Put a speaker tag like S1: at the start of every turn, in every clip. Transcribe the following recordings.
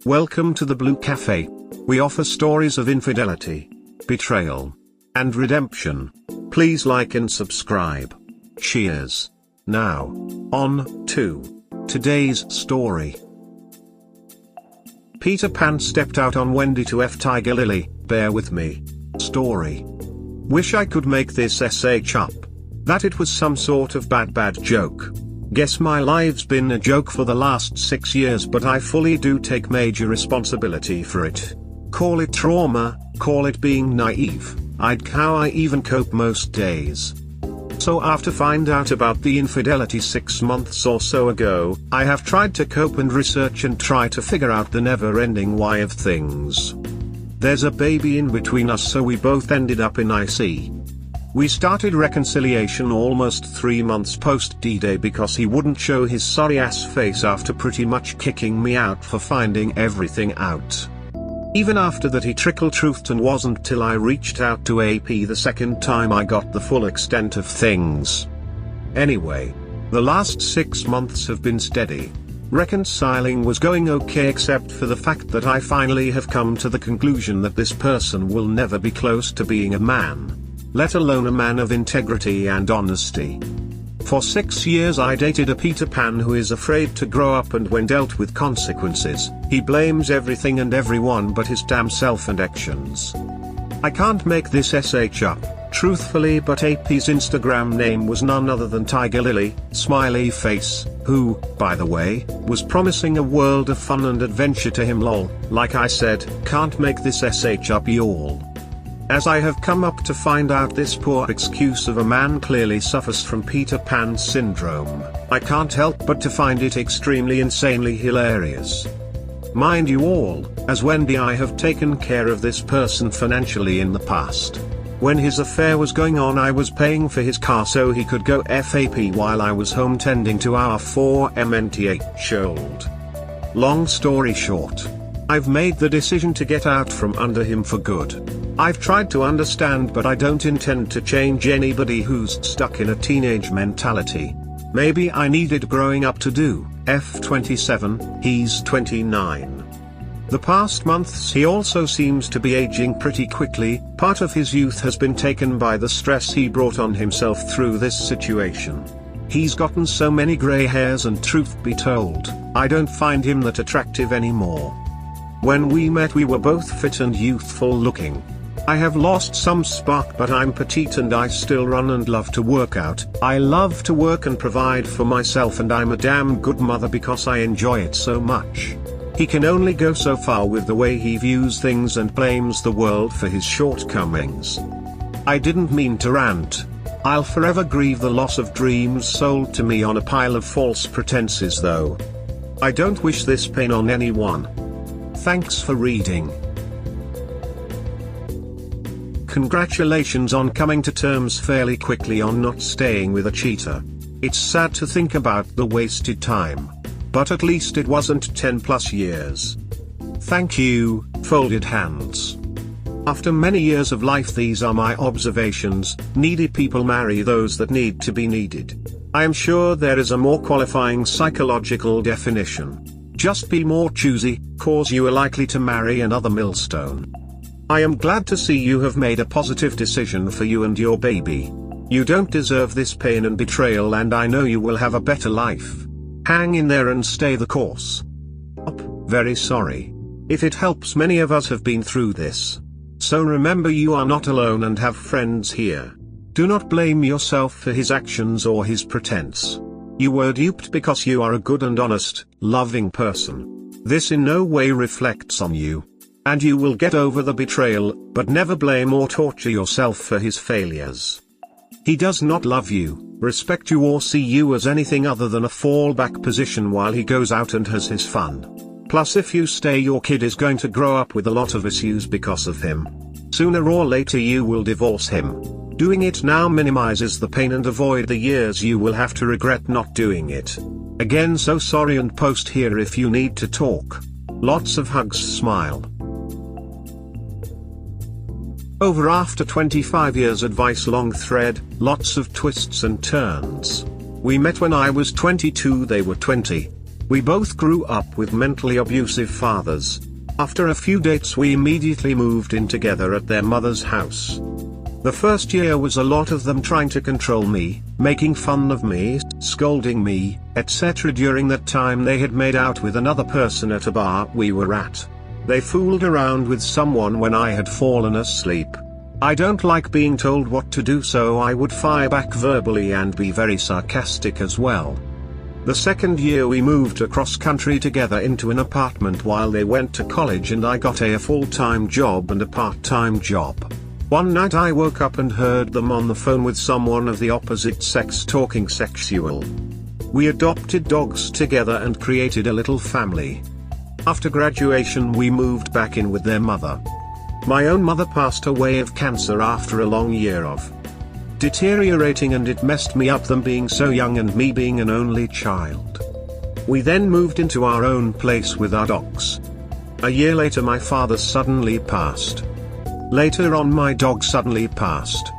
S1: Welcome to the Blue Cafe. We offer stories of infidelity, betrayal, and redemption. Please like and subscribe. Cheers. Now, on to today's story. Peter Pan stepped out on Wendy to F Tiger Lily, bear with me. Story. Wish I could make this sh up. That it was some sort of bad joke. Guess my life's been a joke for the last 6 years, but I fully do take major responsibility for it. Call it trauma, call it being naive, how I even cope most days. So after find out about the infidelity 6 months or so ago, I have tried to cope and research and try to figure out the never-ending why of things. There's a baby in between us, so we both ended up in IC. We started reconciliation almost 3 months post D-Day because he wouldn't show his sorry ass face after pretty much kicking me out for finding everything out. Even after that he trickle-truthed, and wasn't till I reached out to AP the second time I got the full extent of things. Anyway, the last 6 months have been steady. Reconciling was going okay, except for the fact that I finally have come to the conclusion that this person will never be close to being a man, let alone a man of integrity and honesty. For 6 years I dated a Peter Pan who is afraid to grow up, and when dealt with consequences, he blames everything and everyone but his damn self and actions. I can't make this sh up, truthfully, but AP's Instagram name was none other than Tiger Lily, smiley face, who, by the way, was promising a world of fun and adventure to him. Lol. Like I said, can't make this sh up y'all. As I have come up to find out, this poor excuse of a man clearly suffers from Peter Pan syndrome, I can't help but to find it extremely insanely hilarious. Mind you all, as Wendy, I have taken care of this person financially in the past. When his affair was going on, I was paying for his car so he could go FAP while I was home tending to our 4-month-old. Long story short, I've made the decision to get out from under him for good. I've tried to understand, but I don't intend to change anybody who's stuck in a teenage mentality. Maybe I needed growing up to do. F27, he's 29. The past months he also seems to be aging pretty quickly. Part of his youth has been taken by the stress he brought on himself through this situation. He's gotten so many grey hairs, and truth be told, I don't find him that attractive anymore. When we met we were both fit and youthful looking. I have lost some spark, but I'm petite and I still run and love to work out. I love to work and provide for myself, and I'm a damn good mother because I enjoy it so much. He can only go so far with the way he views things and blames the world for his shortcomings. I didn't mean to rant. I'll forever grieve the loss of dreams sold to me on a pile of false pretenses, though. I don't wish this pain on anyone. Thanks for reading. Congratulations on coming to terms fairly quickly on not staying with a cheater. It's sad to think about the wasted time. But at least it wasn't 10+ years. Thank you, folded hands. After many years of life, these are my observations. Needy people marry those that need to be needed. I am sure there is a more qualifying psychological definition. Just be more choosy, cause you are likely to marry another millstone. I am glad to see you have made a positive decision for you and your baby. You don't deserve this pain and betrayal, and I know you will have a better life. Hang in there and stay the course. Very sorry. If it helps, many of us have been through this. So remember, you are not alone and have friends here. Do not blame yourself for his actions or his pretense. You were duped because you are a good and honest, loving person. This in no way reflects on you. And you will get over the betrayal, but never blame or torture yourself for his failures. He does not love you, respect you, or see you as anything other than a fallback position while he goes out and has his fun. Plus, if you stay, your kid is going to grow up with a lot of issues because of him. Sooner or later you will divorce him. Doing it now minimizes the pain and avoid the years you will have to regret not doing it. Again, so sorry, and post here if you need to talk. Lots of hugs, smile. Over after 25 years, advice long thread, lots of twists and turns. We met when I was 22, they were 20. We both grew up with mentally abusive fathers. After a few dates we immediately moved in together at their mother's house. The first year was a lot of them trying to control me, making fun of me, scolding me, etc. During that time they had made out with another person at a bar we were at. They fooled around with someone when I had fallen asleep. I don't like being told what to do, so I would fire back verbally and be very sarcastic as well. The second year we moved across country together into an apartment while they went to college, and I got a full-time job and a part-time job. One night I woke up and heard them on the phone with someone of the opposite sex talking sexual. We adopted dogs together and created a little family. After graduation we moved back in with their mother. My own mother passed away of cancer after a long year of deteriorating, and it messed me up, them being so young and me being an only child. We then moved into our own place with our dogs. A year later my father suddenly passed. Later on my dog suddenly passed.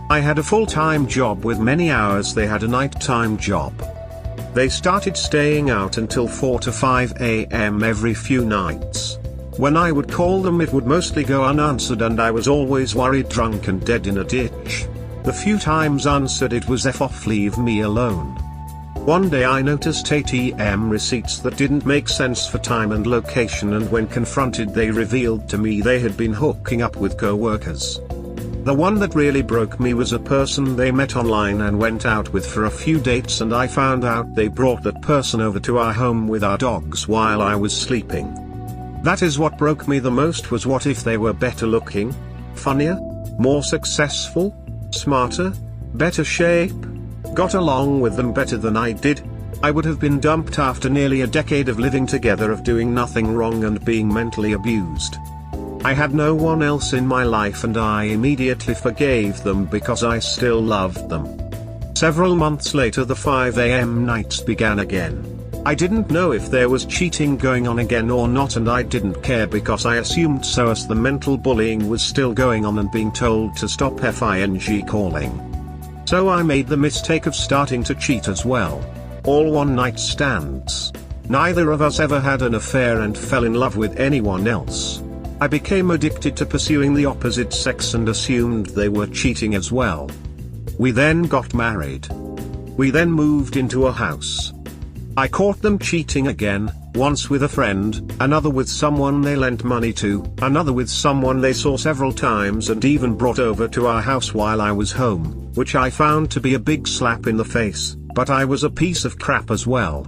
S1: I had a full-time job with many hours, they had a night-time job. They started staying out until 4 to 5 a.m. every few nights. When I would call them it would mostly go unanswered, and I was always worried drunk and dead in a ditch. The few times answered it was F off, leave me alone. One day I noticed ATM receipts that didn't make sense for time and location, and when confronted they revealed to me they had been hooking up with co-workers. The one that really broke me was a person they met online and went out with for a few dates, and I found out they brought that person over to our home with our dogs while I was sleeping. That is what broke me the most, was what if they were better looking, funnier, more successful, smarter, better shape, got along with them better than I did? I would have been dumped after nearly a decade of living together, of doing nothing wrong and being mentally abused. I had no one else in my life, and I immediately forgave them because I still loved them. Several months later the 5 a.m. nights began again. I didn't know if there was cheating going on again or not, and I didn't care because I assumed so, as the mental bullying was still going on and being told to stop FING calling. So I made the mistake of starting to cheat as well. All one-night stands. Neither of us ever had an affair and fell in love with anyone else. I became addicted to pursuing the opposite sex and assumed they were cheating as well. We then got married. We then moved into a house. I caught them cheating again, once with a friend, another with someone they lent money to, another with someone they saw several times and even brought over to our house while I was home, which I found to be a big slap in the face, but I was a piece of crap as well.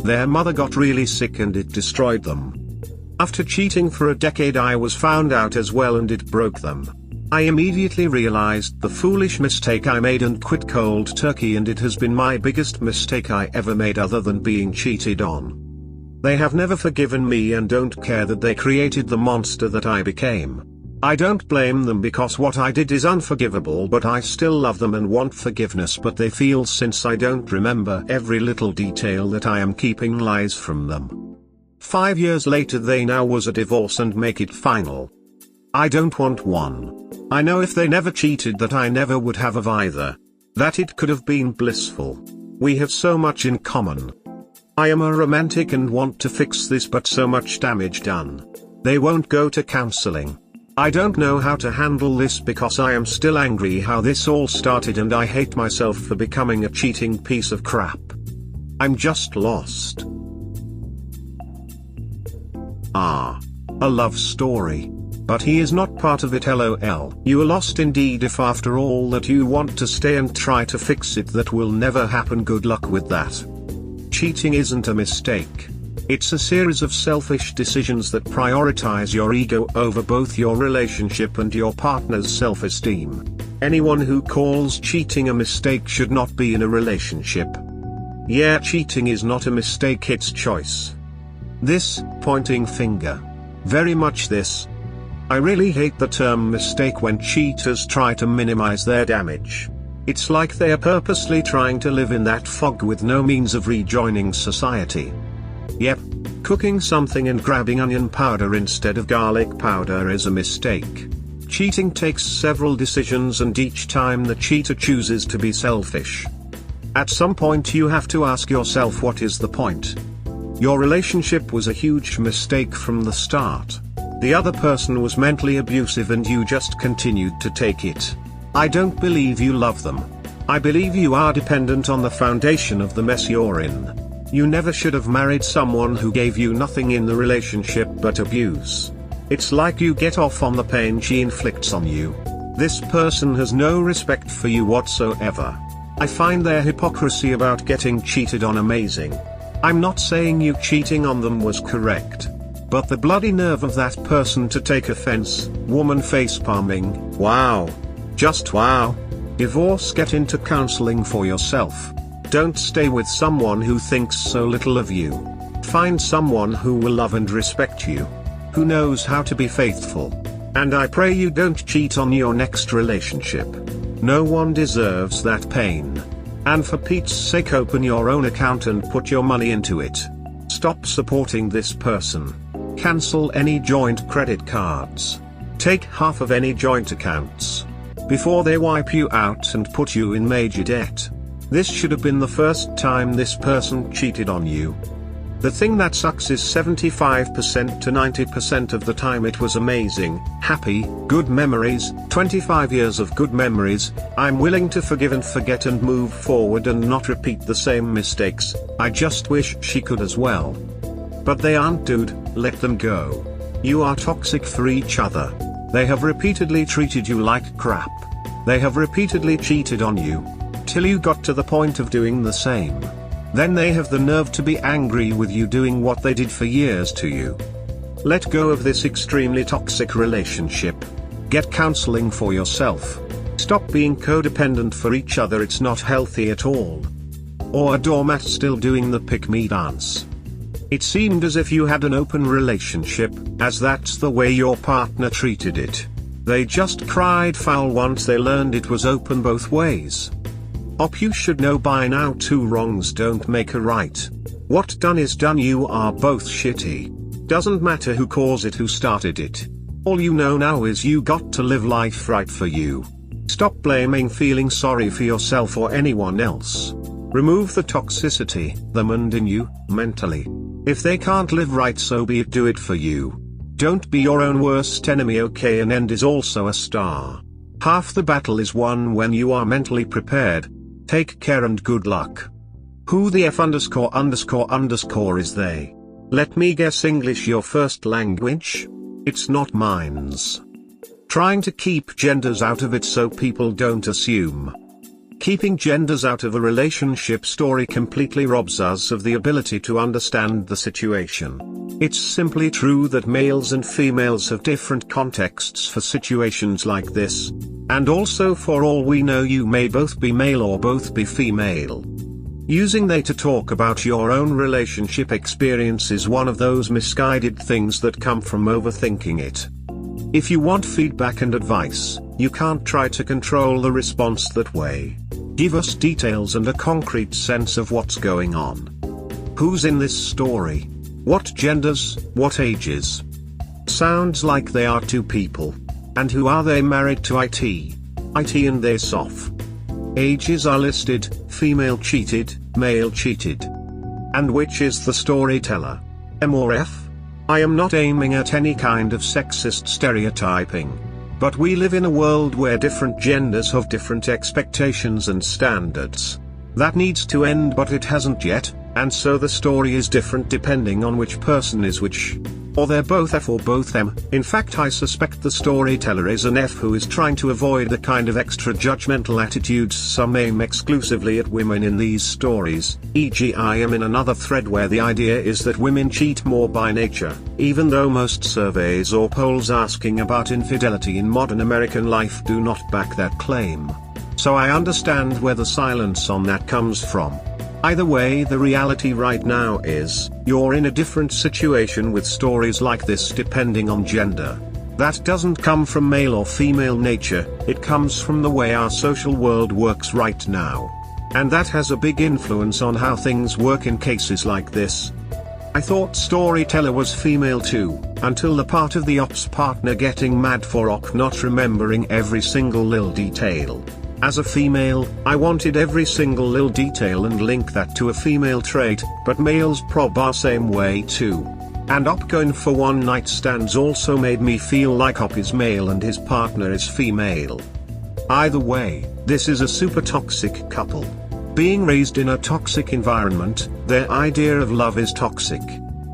S1: Their mother got really sick and it destroyed them. After cheating for a decade I was found out as well, and it broke them. I immediately realized the foolish mistake I made and quit cold turkey, and it has been my biggest mistake I ever made other than being cheated on. They have never forgiven me and don't care that they created the monster that I became. I don't blame them because what I did is unforgivable, but I still love them and want forgiveness, but they feel, since I don't remember every little detail, that I am keeping lies from them. 5 years later they now was a divorce and make it final. I don't want one. I know if they never cheated that I never would have either. That it could have been blissful. We have so much in common. I am a romantic and want to fix this, but so much damage done. They won't go to counseling. I don't know how to handle this because I am still angry how this all started, and I hate myself for becoming a cheating piece of crap. I'm just lost. A love story. But he is not part of it, lol. You are lost indeed if after all that you want to stay and try to fix it. That will never happen. Good luck with that. Cheating isn't a mistake. It's a series of selfish decisions that prioritize your ego over both your relationship and your partner's self-esteem. Anyone who calls cheating a mistake should not be in a relationship. Yeah, cheating is not a mistake, it's choice. This, pointing finger. Very much this. I really hate the term mistake when cheaters try to minimize their damage. It's like they are purposely trying to live in that fog with no means of rejoining society. Yep, cooking something and grabbing onion powder instead of garlic powder is a mistake. Cheating takes several decisions, and each time the cheater chooses to be selfish. At some point you have to ask yourself, what is the point? Your relationship was a huge mistake from the start. The other person was mentally abusive and you just continued to take it. I don't believe you love them. I believe you are dependent on the foundation of the mess you're in. You never should have married someone who gave you nothing in the relationship but abuse. It's like you get off on the pain she inflicts on you. This person has no respect for you whatsoever. I find their hypocrisy about getting cheated on amazing. I'm not saying you cheating on them was correct. But the bloody nerve of that person to take offense, woman facepalming, wow. Just wow. Divorce, get into counseling for yourself. Don't stay with someone who thinks so little of you. Find someone who will love and respect you. Who knows how to be faithful. And I pray you don't cheat on your next relationship. No one deserves that pain. And for Pete's sake, open your own account and put your money into it. Stop supporting this person. Cancel any joint credit cards. Take half of any joint accounts. Before they wipe you out and put you in major debt. This should have been the first time this person cheated on you. The thing that sucks is 75% to 90% of the time it was amazing, happy, good memories, 25 years of good memories. I'm willing to forgive and forget and move forward and not repeat the same mistakes. I just wish she could as well. But they aren't, dude, let them go. You are toxic for each other. They have repeatedly treated you like crap. They have repeatedly cheated on you. Till you got to the point of doing the same. Then they have the nerve to be angry with you doing what they did for years to you. Let go of this extremely toxic relationship. Get counseling for yourself. Stop being codependent for each other, it's not healthy at all. Or a doormat still doing the pick-me dance. It seemed as if you had an open relationship, as that's the way your partner treated it. They just cried foul once they learned it was open both ways. You should know by now, two wrongs don't make a right. What done is done, you are both shitty. Doesn't matter who caused it, who started it. All you know now is you got to live life right for you. Stop blaming, feeling sorry for yourself or anyone else. Remove the toxicity, them and in you, mentally. If they can't live right, so be it, do it for you. Don't be your own worst enemy, okay? An end is also a star. Half the battle is won when you are mentally prepared. Take care and good luck. Who the F ___ is they? Let me guess, English your first language? It's not mine's. Trying to keep genders out of it so people don't assume. Keeping genders out of a relationship story completely robs us of the ability to understand the situation. It's simply true that males and females have different contexts for situations like this. And also, for all we know, you may both be male or both be female. Using they to talk about your own relationship experience is one of those misguided things that come from overthinking it. If you want feedback and advice, you can't try to control the response that way. Give us details and a concrete sense of what's going on. Who's in this story? What genders, what ages? Sounds like they are two people. And who are they married to? IT and they soft. Ages are listed, female cheated, male cheated. And which is the storyteller? M or F? I am not aiming at any kind of sexist stereotyping. But we live in a world where different genders have different expectations and standards. That needs to end, but it hasn't yet, and so the story is different depending on which person is which. Or they're both F or both M. In fact, I suspect the storyteller is an F who is trying to avoid the kind of extra judgmental attitudes some aim exclusively at women in these stories, e.g. I am in another thread where the idea is that women cheat more by nature, even though most surveys or polls asking about infidelity in modern American life do not back that claim. So I understand where the silence on that comes from. Either way, the reality right now is, you're in a different situation with stories like this depending on gender. That doesn't come from male or female nature, it comes from the way our social world works right now. And that has a big influence on how things work in cases like this. I thought storyteller was female too, until the part of the ops partner getting mad for not remembering every single little detail. As a female, I wanted every single little detail and link that to a female trait, but males prob are same way too. And Op going for one night stands also made me feel like Op is male and his partner is female. Either way, this is a super toxic couple. Being raised in a toxic environment, their idea of love is toxic.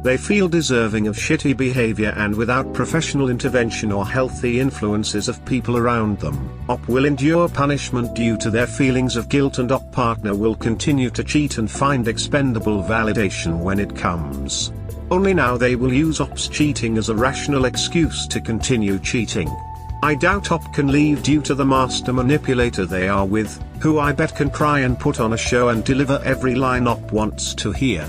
S1: They feel deserving of shitty behavior, and without professional intervention or healthy influences of people around them, Op will endure punishment due to their feelings of guilt, and Op partner will continue to cheat and find expendable validation when it comes. Only now they will use Op's cheating as a rational excuse to continue cheating. I doubt Op can leave due to the master manipulator they are with, who I bet can cry and put on a show and deliver every line Op wants to hear.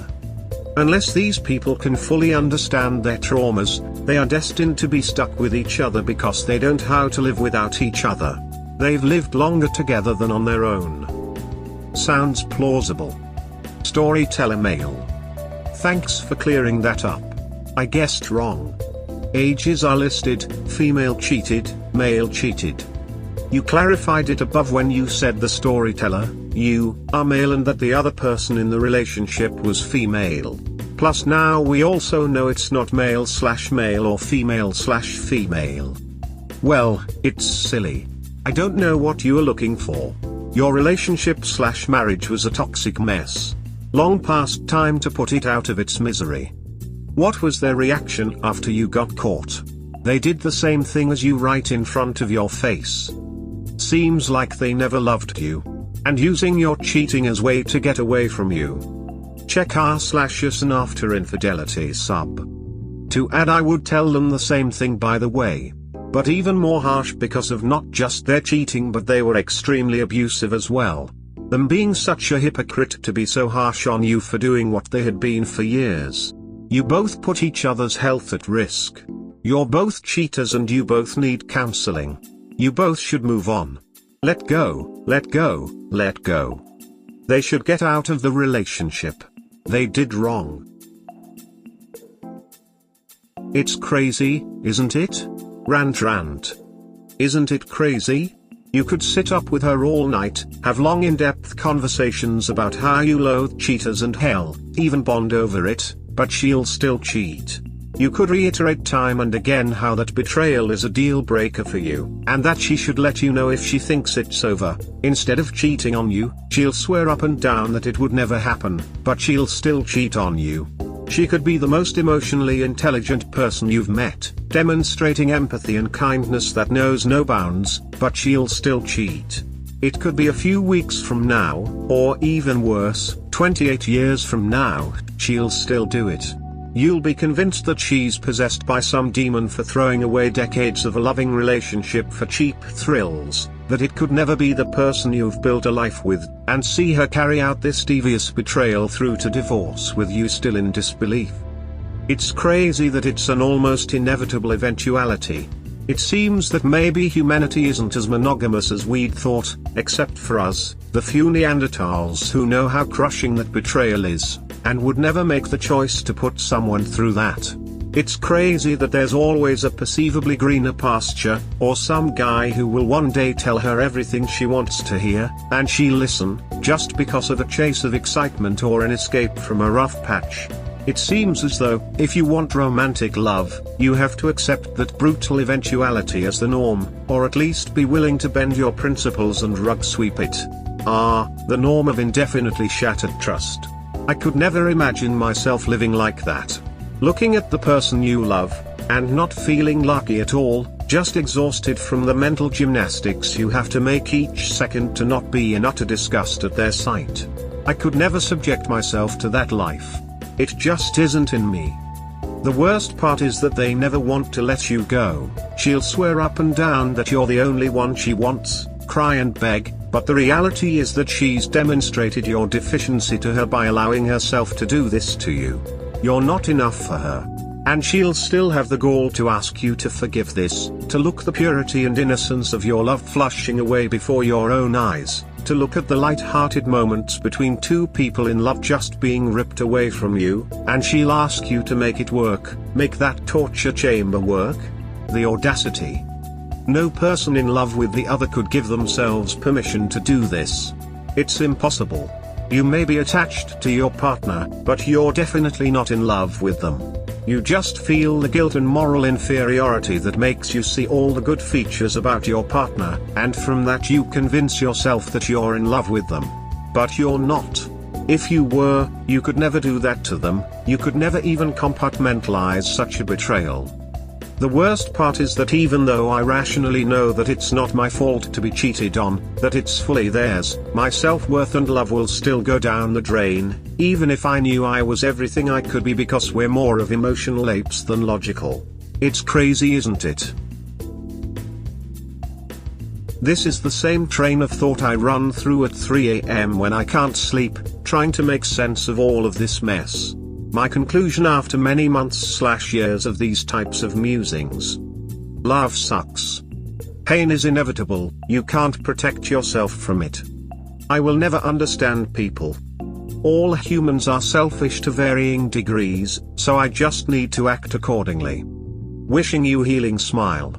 S1: Unless these people can fully understand their traumas, they are destined to be stuck with each other because they don't know how to live without each other. They've lived longer together than on their own. Sounds plausible. Storyteller male. Thanks for clearing that up. I guessed wrong. Ages are listed: female cheated, male cheated. You clarified it above when you said the storyteller, you, are male and that the other person in the relationship was female. Plus now we also know it's not male/male or female/female. Well, it's silly. I don't know what you are looking for. Your relationship/marriage was a toxic mess. Long past time to put it out of its misery. What was their reaction after you got caught? They did the same thing as you right in front of your face. Seems like they never loved you. And using your cheating as way to get away from you. Check r/us and after infidelity sub. To add, I would tell them the same thing by the way. But even more harsh because of not just their cheating, but they were extremely abusive as well. Them being such a hypocrite to be so harsh on you for doing what they had been for years. You both put each other's health at risk. You're both cheaters and you both need counseling. You both should move on. Let go, let go, let go. They should get out of the relationship. They did wrong. It's crazy, isn't it? Rant. Isn't it crazy? You could sit up with her all night, have long in-depth conversations about how you loathe cheaters and hell, even bond over it, but she'll still cheat. You could reiterate time and again how that betrayal is a deal breaker for you, and that she should let you know if she thinks it's over. Instead of cheating on you, she'll swear up and down that it would never happen, but she'll still cheat on you. She could be the most emotionally intelligent person you've met, demonstrating empathy and kindness that knows no bounds, but she'll still cheat. It could be a few weeks from now, or even worse, 28 years from now, she'll still do it. You'll be convinced that she's possessed by some demon for throwing away decades of a loving relationship for cheap thrills, that it could never be the person you've built a life with, and see her carry out this devious betrayal through to divorce with you still in disbelief. It's crazy that it's an almost inevitable eventuality. It seems that maybe humanity isn't as monogamous as we'd thought, except for us, the few Neanderthals who know how crushing that betrayal is, and would never make the choice to put someone through that. It's crazy that there's always a perceivably greener pasture, or some guy who will one day tell her everything she wants to hear, and she'll listen, just because of a chase of excitement or an escape from a rough patch. It seems as though, if you want romantic love, you have to accept that brutal eventuality as the norm, or at least be willing to bend your principles and rug sweep it. The norm of indefinitely shattered trust. I could never imagine myself living like that. Looking at the person you love, and not feeling lucky at all, just exhausted from the mental gymnastics you have to make each second to not be in utter disgust at their sight. I could never subject myself to that life. It just isn't in me. The worst part is that they never want to let you go. She'll swear up and down that you're the only one she wants, cry and beg, but the reality is that she's demonstrated your deficiency to her by allowing herself to do this to you. You're not enough for her. And she'll still have the gall to ask you to forgive this, to look the purity and innocence of your love flushing away before your own eyes, to look at the light-hearted moments between two people in love just being ripped away from you, and she'll ask you to make it work, make that torture chamber work. The audacity. No person in love with the other could give themselves permission to do this. It's impossible. You may be attached to your partner, but you're definitely not in love with them. You just feel the guilt and moral inferiority that makes you see all the good features about your partner, and from that you convince yourself that you're in love with them. But you're not. If you were, you could never do that to them, you could never even compartmentalize such a betrayal. The worst part is that even though I rationally know that it's not my fault to be cheated on, that it's fully theirs, my self-worth and love will still go down the drain, even if I knew I was everything I could be, because we're more of emotional apes than logical. It's crazy, isn't it? This is the same train of thought I run through at 3 a.m. when I can't sleep, trying to make sense of all of this mess. My conclusion after many months/years of these types of musings. Love sucks. Pain is inevitable, you can't protect yourself from it. I will never understand people. All humans are selfish to varying degrees, so I just need to act accordingly. Wishing you healing smile.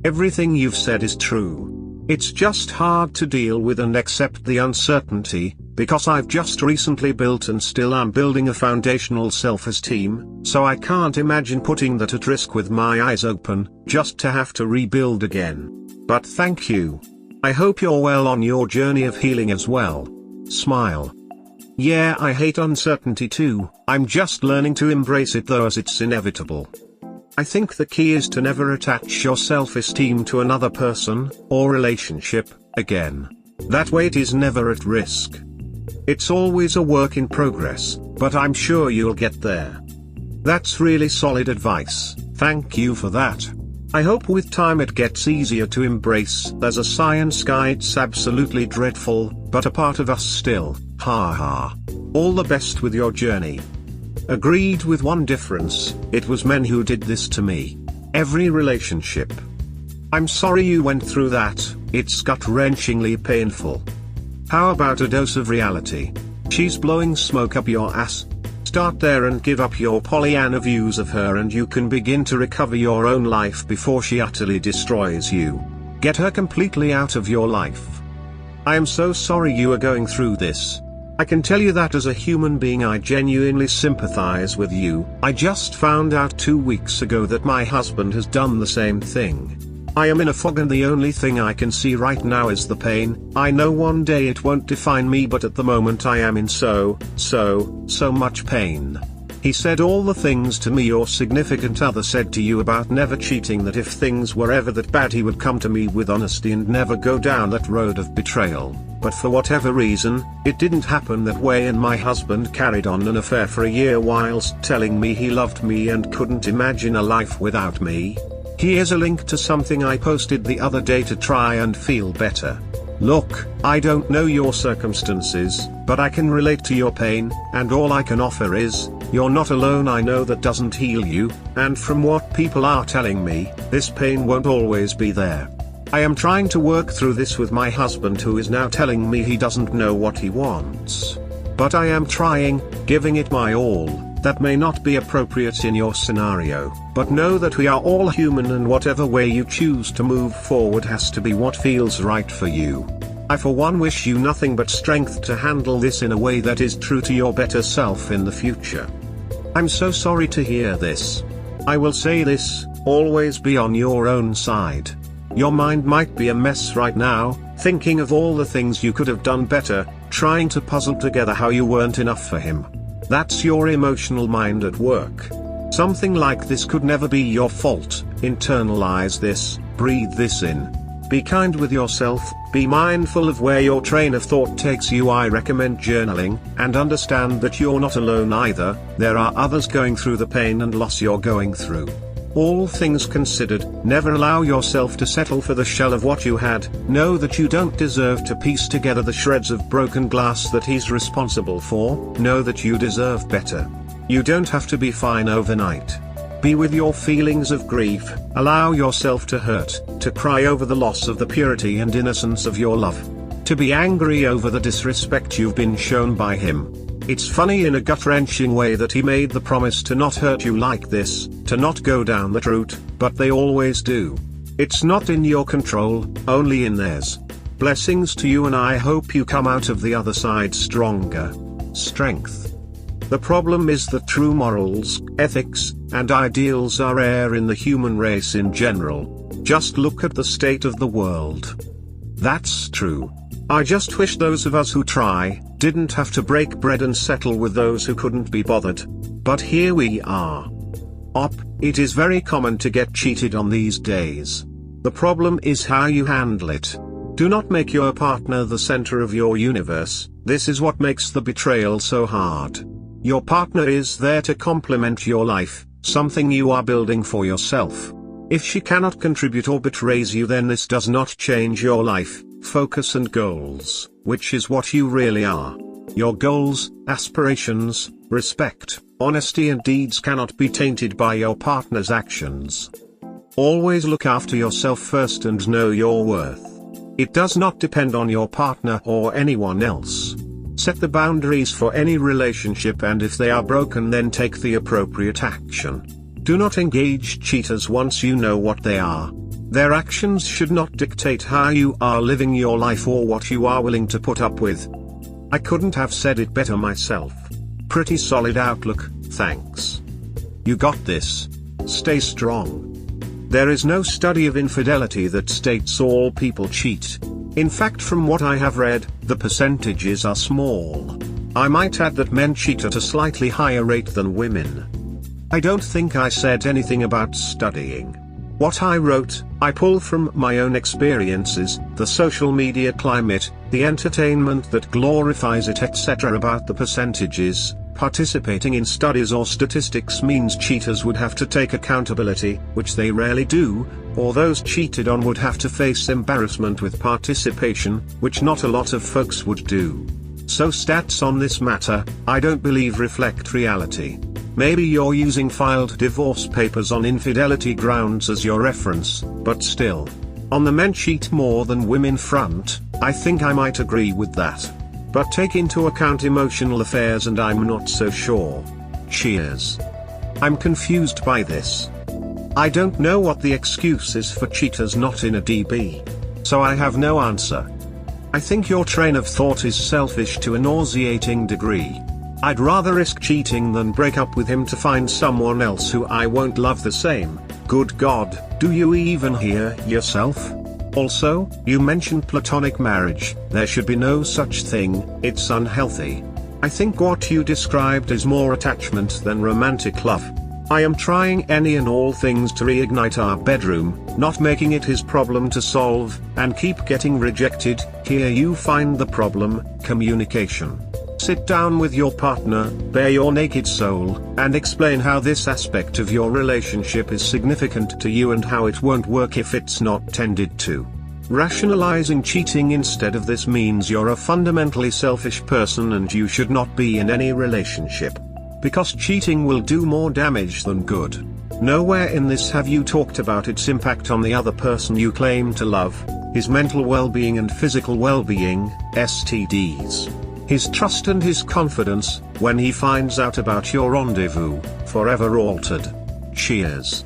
S1: Everything you've said is true. It's just hard to deal with and accept the uncertainty, because I've just recently built and still am building a foundational self-esteem, so I can't imagine putting that at risk with my eyes open, just to have to rebuild again. But thank you. I hope you're well on your journey of healing as well. Smile. Yeah, I hate uncertainty too, I'm just learning to embrace it though, as it's inevitable. I think the key is to never attach your self-esteem to another person, or relationship, again. That weight is never at risk. It's always a work in progress, but I'm sure you'll get there. That's really solid advice, thank you for that. I hope with time it gets easier to embrace. There's a science guy, it's absolutely dreadful, but a part of us still, ha. All the best with your journey. Agreed, with one difference, it was men who did this to me. Every relationship. I'm sorry you went through that, it's gut-wrenchingly painful. How about a dose of reality? She's blowing smoke up your ass. Start there and give up your Pollyanna views of her, and you can begin to recover your own life before she utterly destroys you. Get her completely out of your life. I am so sorry you are going through this. I can tell you that as a human being I genuinely sympathize with you. I just found out 2 weeks ago that my husband has done the same thing. I am in a fog and the only thing I can see right now is the pain. I know one day it won't define me, but at the moment I am in so much pain. He said all the things to me your significant other said to you about never cheating, that if things were ever that bad he would come to me with honesty and never go down that road of betrayal. But for whatever reason, it didn't happen that way, and my husband carried on an affair for a year whilst telling me he loved me and couldn't imagine a life without me. Here's a link to something I posted the other day to try and feel better. Look, I don't know your circumstances, but I can relate to your pain, and all I can offer is, you're not alone. I know that doesn't heal you, and from what people are telling me, this pain won't always be there. I am trying to work through this with my husband, who is now telling me he doesn't know what he wants. But I am trying, giving it my all. That may not be appropriate in your scenario, but know that we are all human, and whatever way you choose to move forward has to be what feels right for you. I for one wish you nothing but strength to handle this in a way that is true to your better self in the future. I'm so sorry to hear this. I will say this, always be on your own side. Your mind might be a mess right now, thinking of all the things you could have done better, trying to puzzle together how you weren't enough for him. That's your emotional mind at work. Something like this could never be your fault. Internalize this, breathe this in. Be kind with yourself, be mindful of where your train of thought takes you. I recommend journaling, and understand that you're not alone either. There are others going through the pain and loss you're going through. All things considered, never allow yourself to settle for the shell of what you had. Know that you don't deserve to piece together the shreds of broken glass that he's responsible for. Know that you deserve better. You don't have to be fine overnight. Be with your feelings of grief, allow yourself to hurt, to cry over the loss of the purity and innocence of your love. To be angry over the disrespect you've been shown by him. It's funny in a gut-wrenching way that he made the promise to not hurt you like this, to not go down that route, but they always do. It's not in your control, only in theirs. Blessings to you, and I hope you come out of the other side stronger. Strength. The problem is that true morals, ethics, and ideals are rare in the human race in general. Just look at the state of the world. That's true. I just wish those of us who try, didn't have to break bread and settle with those who couldn't be bothered. But here we are. It is very common to get cheated on these days. The problem is how you handle it. Do not make your partner the center of your universe. This is what makes the betrayal so hard. Your partner is there to complement your life, something you are building for yourself. If she cannot contribute or betrays you, then this does not change your life, focus and goals, which is what you really are. Your goals, aspirations, respect, honesty and deeds cannot be tainted by your partner's actions. Always look after yourself first and know your worth. It does not depend on your partner or anyone else. Set the boundaries for any relationship, and if they are broken, then take the appropriate action. Do not engage cheaters once you know what they are. Their actions should not dictate how you are living your life or what you are willing to put up with. I couldn't have said it better myself. Pretty solid outlook, thanks. You got this. Stay strong. There is no study of infidelity that states all people cheat. In fact, from what I have read, the percentages are small. I might add that men cheat at a slightly higher rate than women. I don't think I said anything about studying. What I wrote, I pull from my own experiences, the social media climate, the entertainment that glorifies it, etc. About the percentages, participating in studies or statistics means cheaters would have to take accountability, which they rarely do, or those cheated on would have to face embarrassment with participation, which not a lot of folks would do. So stats on this matter, I don't believe reflect reality. Maybe you're using filed divorce papers on infidelity grounds as your reference, but still. On the men cheat more than women front, I think I might agree with that. But take into account emotional affairs and I'm not so sure. Cheers. I'm confused by this. I don't know what the excuse is for cheaters not in a DB. So I have no answer. I think your train of thought is selfish to a nauseating degree. I'd rather risk cheating than break up with him to find someone else who I won't love the same. Good God, do you even hear yourself? Also, you mentioned platonic marriage. There should be no such thing, it's unhealthy. I think what you described is more attachment than romantic love. I am trying any and all things to reignite our bedroom, not making it his problem to solve, and keep getting rejected. Here you find the problem, communication. Sit down with your partner, bare your naked soul, and explain how this aspect of your relationship is significant to you and how it won't work if it's not tended to. Rationalizing cheating instead of this means you're a fundamentally selfish person and you should not be in any relationship. Because cheating will do more damage than good. Nowhere in this have you talked about its impact on the other person you claim to love, his mental well-being and physical well-being, STDs. His trust and his confidence, when he finds out about your rendezvous, forever altered. Cheers.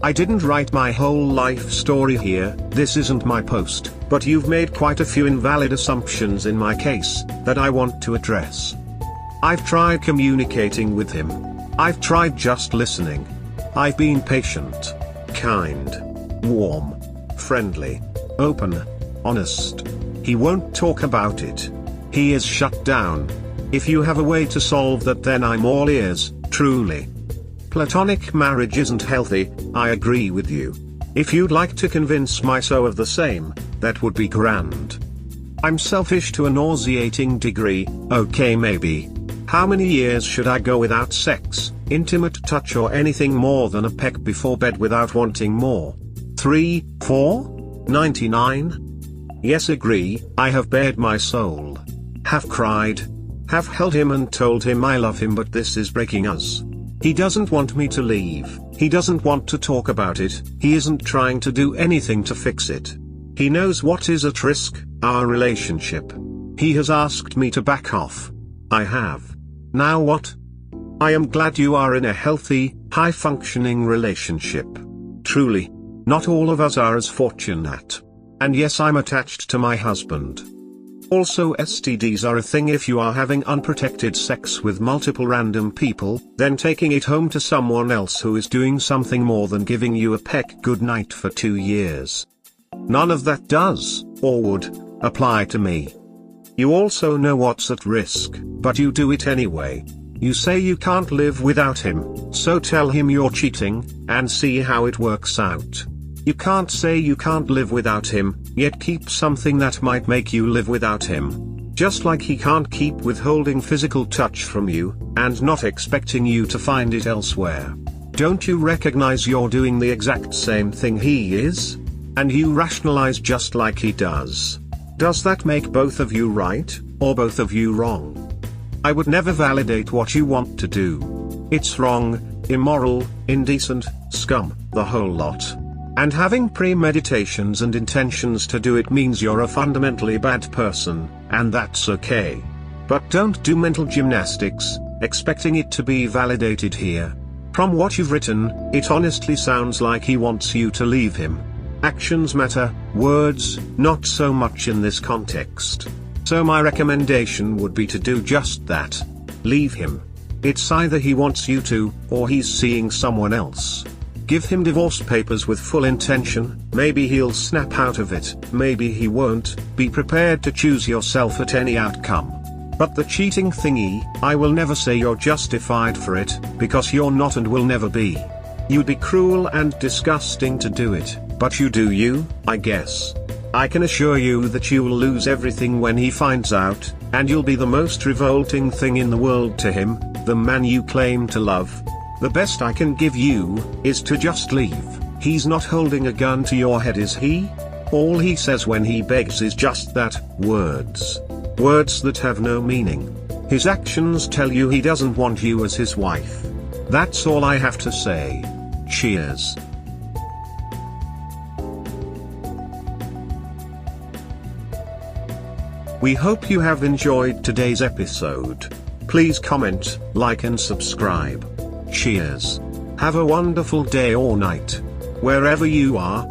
S1: I didn't write my whole life story here, this isn't my post, but you've made quite a few invalid assumptions in my case, that I want to address. I've tried communicating with him. I've tried just listening. I've been patient, kind, warm, friendly, open, honest. He won't talk about it. He is shut down. If you have a way to solve that, then I'm all ears, truly. Platonic marriage isn't healthy, I agree with you. If you'd like to convince my so of the same, that would be grand. I'm selfish to a nauseating degree, okay maybe. How many years should I go without sex, intimate touch or anything more than a peck before bed without wanting more? 3, 4, 99? Yes, agree, I have bared my soul. Have cried. Have held him and told him I love him, but this is breaking us. He doesn't want me to leave, he doesn't want to talk about it, he isn't trying to do anything to fix it. He knows what is at risk, our relationship. He has asked me to back off. I have. Now what? I am glad you are in a healthy, high-functioning relationship. Truly. Not all of us are as fortunate. And yes, I'm attached to my husband. Also, STDs are a thing. If you are having unprotected sex with multiple random people, then taking it home to someone else who is doing something more than giving you a peck goodnight for 2 years. None of that does, or would, apply to me. You also know what's at risk, but you do it anyway. You say you can't live without him, so tell him you're cheating, and see how it works out. You can't say you can't live without him, yet keep something that might make you live without him. Just like he can't keep withholding physical touch from you, and not expecting you to find it elsewhere. Don't you recognize you're doing the exact same thing he is? And you rationalize just like he does. Does that make both of you right, or both of you wrong? I would never validate what you want to do. It's wrong, immoral, indecent, scum, the whole lot. And having premeditations and intentions to do it means you're a fundamentally bad person, and that's okay. But don't do mental gymnastics, expecting it to be validated here. From what you've written, it honestly sounds like he wants you to leave him. Actions matter, words, not so much in this context. So my recommendation would be to do just that. Leave him. It's either he wants you to, or he's seeing someone else. Give him divorce papers with full intention. Maybe he'll snap out of it, maybe he won't. Be prepared to choose yourself at any outcome. But the cheating thingy, I will never say you're justified for it, because you're not and will never be. You'd be cruel and disgusting to do it, but you do you, I guess. I can assure you that you will lose everything when he finds out, and you'll be the most revolting thing in the world to him, the man you claim to love. The best I can give you is to just leave. He's not holding a gun to your head, is he? All he says when he begs is just that, words. Words that have no meaning. His actions tell you he doesn't want you as his wife. That's all I have to say. Cheers. We hope you have enjoyed today's episode. Please comment, like and subscribe. Cheers. Have a wonderful day or night. Wherever you are,